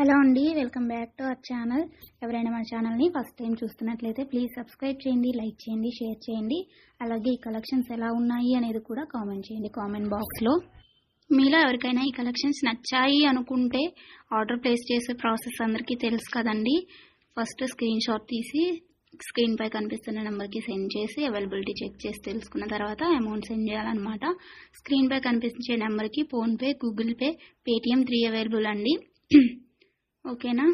Hello అండి, welcome back to our channel. ఎవరైనా మన ఛానల్ని ఫస్ట్ టైం చూస్తున్నట్లయితే ప్లీజ్ సబ్స్క్రైబ్ చేయండి, లైక్ చేయండి, షేర్ చేయండి. అలాగే ఈ కలెక్షన్స్ ఎలా ఉన్నాయి అనేది కూడా కామెంట్ చేయండి కామెంట్ బాక్స్లో. మీలో ఎవరికైనా ఈ కలెక్షన్స్ నచ్చాయి అనుకుంటే ఆర్డర్ ప్లేస్ చేసే ప్రాసెస్ అందరికీ తెలుసు కదండి. ఫస్ట్ స్క్రీన్ షాట్ తీసి స్క్రీన్ పై కనిపిస్తున్న నెంబర్కి సెండ్ చేసి అవైలబిలిటీ చెక్ చేసి తెలుసుకున్న తర్వాత అమౌంట్ సెండ్ చేయాలన్నమాట. స్క్రీన్ పై కనిపించే నెంబర్కి PhonePe, Google pay, Paytm 3 available అండి. ఓకేనా.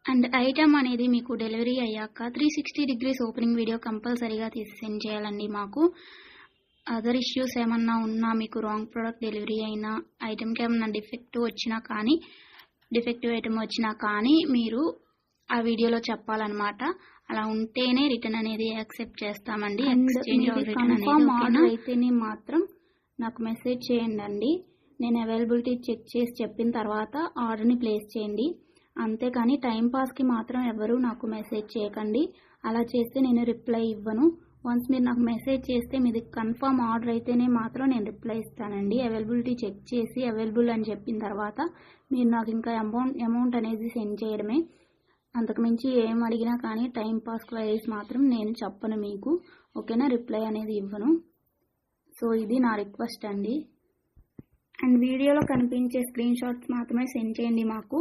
అండ్ ఐటమ్ అనేది మీకు డెలివరీ అయ్యాక 360 డిగ్రీస్ ఓపెనింగ్ వీడియో కంపల్సరీగా తీసి సెండ్ చేయాలండి. మాకు అదర్ ఇష్యూస్ ఏమన్నా ఉన్నా, మీకు రాంగ్ ప్రోడక్ట్ డెలివరీ అయినా, ఐటమ్కి ఏమన్నా డిఫెక్టివ్ ఐటమ్ వచ్చినా కానీ మీరు ఆ వీడియోలో చెప్పాలన్నమాట. అలా ఉంటేనే రిటర్న్ అనేది యాక్సెప్ట్ చేస్తామండి. ఎక్స్చేంజ్ ఆర్డర్ అయితేనే మాత్రం నాకు మెసేజ్ చేయండి. నేను అవైలబిలిటీ చెక్ చేసి చెప్పిన తర్వాత ఆర్డర్ని ప్లేస్ చేయండి. అంతేకాని టైంపాస్కి మాత్రం ఎవరు నాకు మెసేజ్ చేయకండి. అలా చేస్తే నేను రిప్లై ఇవ్వను. వన్స్ మీరు నాకు మెసేజ్ చేస్తే మీది కన్ఫర్మ్ ఆర్డర్ అయితేనే మాత్రం నేను రిప్లై ఇస్తానండి. అవైలబిలిటీ చెక్ చేసి అవైలబుల్ అని చెప్పిన తర్వాత మీరు నాకు ఇంకా అమౌంట్ అనేది సెండ్ చేయడమే. అంతకుమించి ఏం అడిగినా కానీ టైంపాస్ క్వైరీస్ మాత్రం నేను చెప్పను మీకు. ఓకేనా, రిప్లై అనేది ఇవ్వను. సో ఇది నా రిక్వెస్ట్ అండి. అండ్ వీడియోలో కనిపించే స్క్రీన్ షాట్స్ మాత్రమే సెండ్ చేయండి మాకు.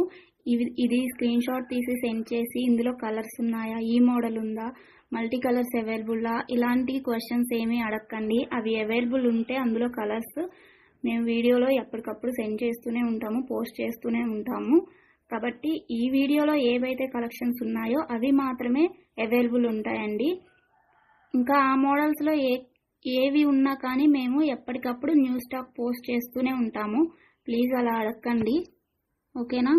ఇది స్క్రీన్ షాట్ తీసి సెండ్ చేసి ఇందులో కలర్స్ ఉన్నాయా, ఈ మోడల్ ఉందా, మల్టీ కలర్స్ అవైలబుల్లా, ఇలాంటి క్వశ్చన్స్ ఏమీ అడగండి. అవి అవైలబుల్ ఉంటే అందులో కలర్స్ మేము వీడియోలో ఎప్పటికప్పుడు సెండ్ చేస్తూనే ఉంటాము, పోస్ట్ చేస్తూనే ఉంటాము. కాబట్టి ఈ వీడియోలో ఏవైతే కలెక్షన్స్ ఉన్నాయో అవి మాత్రమే అవైలబుల్ ఉంటాయండి. ఇంకా ఆ మోడల్స్లో ఏవి ఉన్నా కానీ మేము ఎప్పటికప్పుడు న్యూ స్టాక్ పోస్ట్ చేస్తూనే ఉంటాము. ప్లీజ్ అలా అడగండి. ఓకేనా.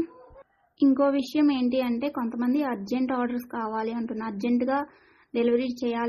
ఇంకో విషయం ఏంటి అంటే కొంతమంది అర్జెంట్ ఆర్డర్స్ కావాలి అంటున్నారు, అర్జెంటుగా డెలివరీ చేయాలి